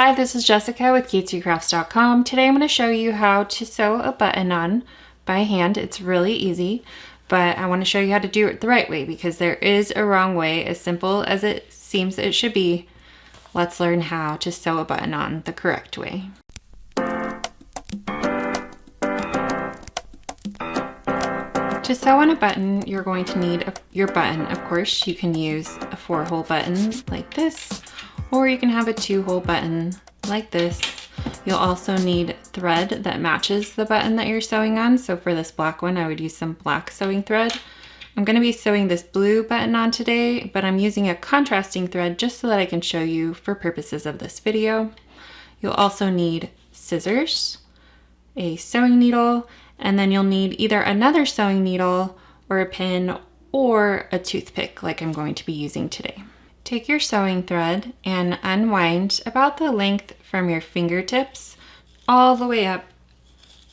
Hi, this is Jessica with cutesy Today I'm going to show you how to sew a button on by hand. It's really easy, but I want to show you how to do it the right way because there is a wrong way. As simple as it seems it should be, let's learn how to sew a button on the correct way. To sew on a button, you're going to need your button. Of course, you can use a 4-hole button like this, or you can have a 2-hole button like this. You'll also need thread that matches the button that you're sewing on. So for this black one, I would use some black sewing thread. I'm going to be sewing this blue button on today, but I'm using a contrasting thread just so that I can show you for purposes of this video. You'll also need scissors, a sewing needle, and then you'll need either another sewing needle or a pin or a toothpick like I'm going to be using today. Take your sewing thread and unwind about the length from your fingertips all the way up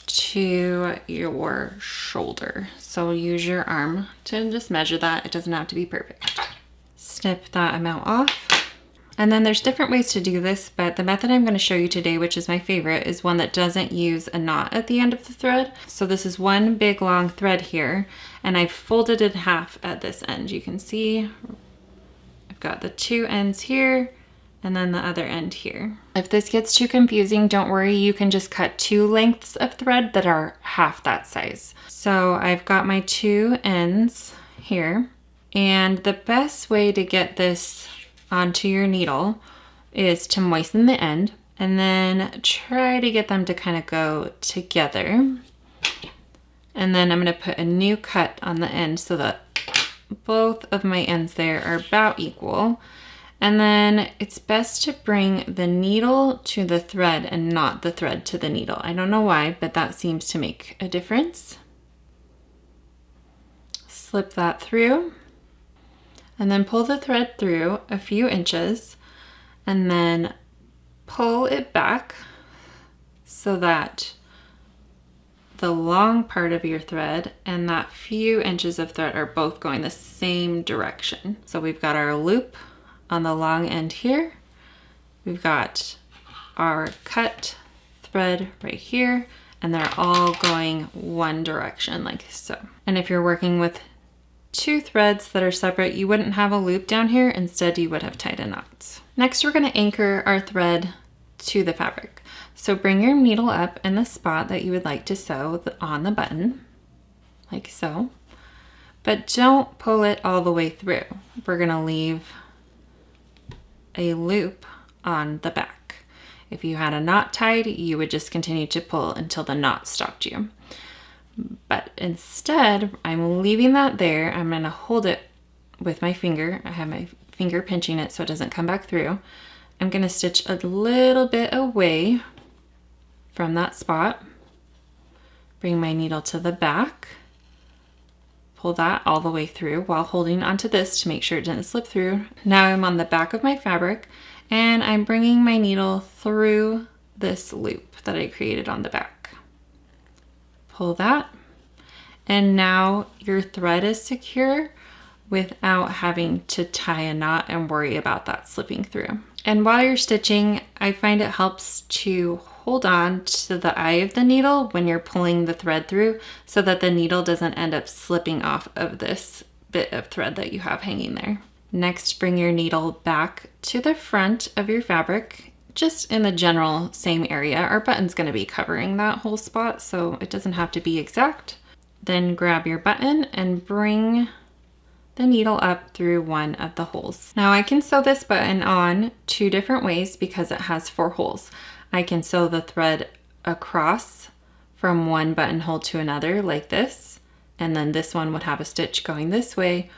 to your shoulder. So use your arm to just measure that. It doesn't have to be perfect. Snip that amount off. And then there's different ways to do this, but the method I'm going to show you today, which is my favorite, is one that doesn't use a knot at the end of the thread. So this is one big long thread here, and I've folded it in half at this end. You can see I've got the two ends here and then the other end here. If this gets too confusing, don't worry, you can just cut 2 lengths of thread that are half that size. So I've got my 2 ends here, and the best way to get this onto your needle is to moisten the end and then try to get them to kind of go together. And then I'm going to put a new cut on the end so that both of my ends there are about equal. And then it's best to bring the needle to the thread and not the thread to the needle. I don't know why, but that seems to make a difference. Slip that through and then pull the thread through a few inches and then pull it back so that the long part of your thread and that few inches of thread are both going the same direction. So we've got our loop on the long end here. We've got our cut thread right here, and they're all going one direction like so. And if you're working with 2 threads that are separate, you wouldn't have a loop down here. Instead, you would have tied a knot. Next, we're going to anchor our thread to the fabric. So bring your needle up in the spot that you would like to sew on the button, like so. But don't pull it all the way through. We're going to leave a loop on the back. If you had a knot tied, you would just continue to pull until the knot stopped you. But instead, I'm leaving that there. I'm going to hold it with my finger. I have my finger pinching it so it doesn't come back through. I'm going to stitch a little bit away from that spot. Bring my needle to the back. Pull that all the way through while holding onto this to make sure it didn't slip through. Now I'm on the back of my fabric and I'm bringing my needle through this loop that I created on the back. Pull that, and now your thread is secure without having to tie a knot and worry about that slipping through. And while you're stitching, I find it helps to hold on to the eye of the needle when you're pulling the thread through so that the needle doesn't end up slipping off of this bit of thread that you have hanging there. Next, bring your needle back to the front of your fabric, just in the general same area. Our button's going to be covering that whole spot, so it doesn't have to be exact. Then grab your button and bring the needle up through one of the holes. Now I can sew this button on 2 different ways because it has 4 holes. I can sew the thread across from one buttonhole to another like this, and then this one would have a stitch going this way,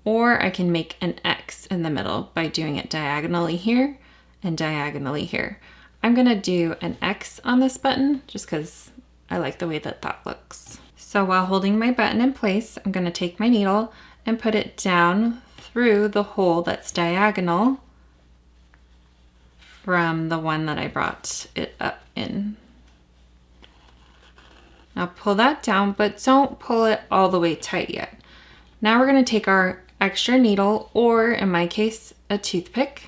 or I can make an X in the middle by doing it diagonally here and diagonally here. I'm gonna do an X on this button just because I like the way that that looks. So while holding my button in place, I'm gonna take my needle and put it down through the hole that's diagonal from the one that I brought it up in. Now pull that down, but don't pull it all the way tight yet. Now we're going to take our extra needle, or in my case, a toothpick,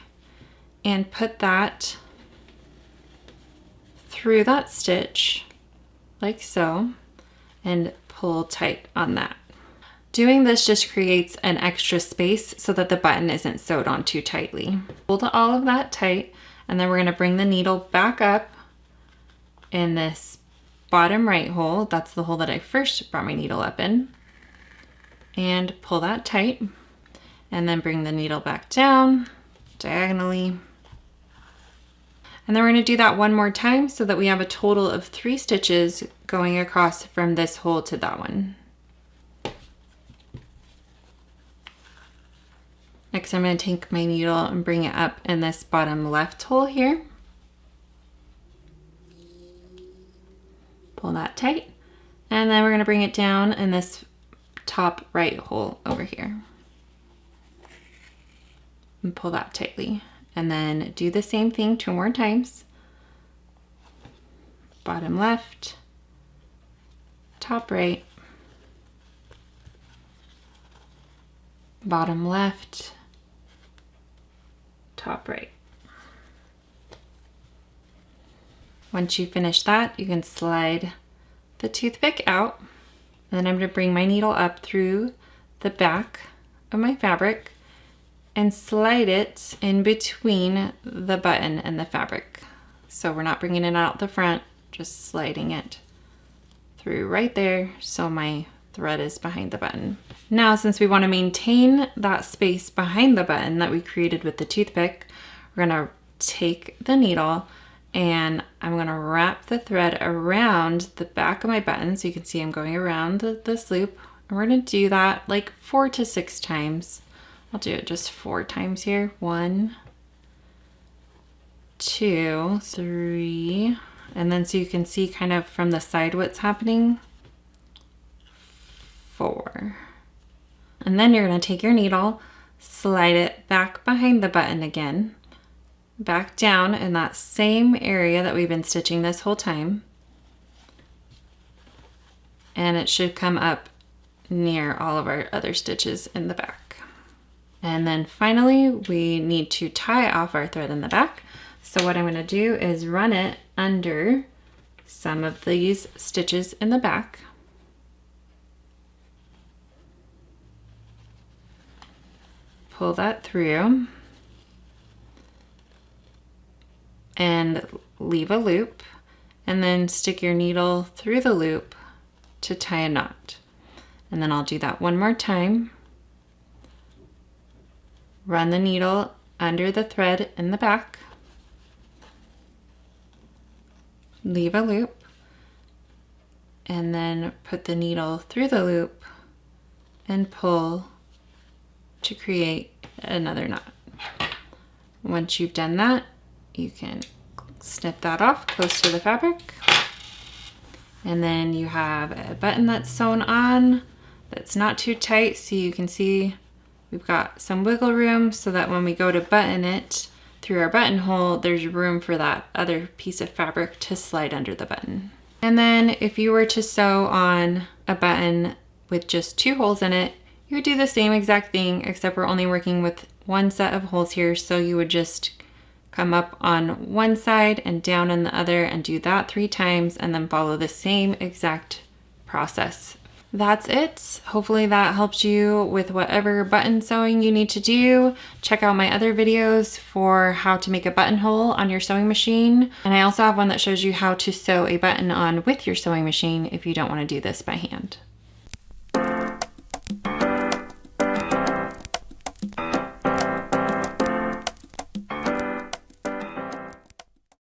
and put that through that stitch like so and pull tight on that. Doing this just creates an extra space so that the button isn't sewed on too tightly. Hold all of that tight, and then we're gonna bring the needle back up in this bottom right hole. That's the hole that I first brought my needle up in. And pull that tight, and then bring the needle back down diagonally. And then we're gonna do that one more time so that we have a total of 3 stitches going across from this hole to that one. Next, I'm going to take my needle and bring it up in this bottom left hole here. Pull that tight. And then we're going to bring it down in this top right hole over here. And pull that tightly. And then do the same thing 2 more times. Bottom left, top right, bottom left, top right. Once you finish that, you can slide the toothpick out, and then I'm going to bring my needle up through the back of my fabric and slide it in between the button and the fabric. So we're not bringing it out the front, just sliding it through right there so my thread is behind the button. Now, since we want to maintain that space behind the button that we created with the toothpick, we're going to take the needle and I'm going to wrap the thread around the back of my button. So you can see I'm going around this loop. And we're going to do that like 4 to 6 times. I'll do it just 4 times here. 1, 2, 3, and then so you can see kind of from the side what's happening. 4. And then you're going to take your needle, slide it back behind the button again, back down in that same area that we've been stitching this whole time. And it should come up near all of our other stitches in the back. And then finally, we need to tie off our thread in the back. So what I'm going to do is run it under some of these stitches in the back. Pull that through and leave a loop, and then stick your needle through the loop to tie a knot. And then I'll do that one more time. Run the needle under the thread in the back, leave a loop, and then put the needle through the loop and pull to create another knot. Once you've done that, you can snip that off close to the fabric, and then you have a button that's sewn on that's not too tight, so you can see we've got some wiggle room so that when we go to button it through our buttonhole, there's room for that other piece of fabric to slide under the button. And then if you were to sew on a button with just 2 holes in it, you would do the same exact thing, except we're only working with 1 set of holes here. So you would just come up on one side and down on the other and do that 3 times, and then follow the same exact process. That's it. Hopefully that helps you with whatever button sewing you need to do. Check out my other videos for how to make a buttonhole on your sewing machine. And I also have one that shows you how to sew a button on with your sewing machine if you don't want to do this by hand.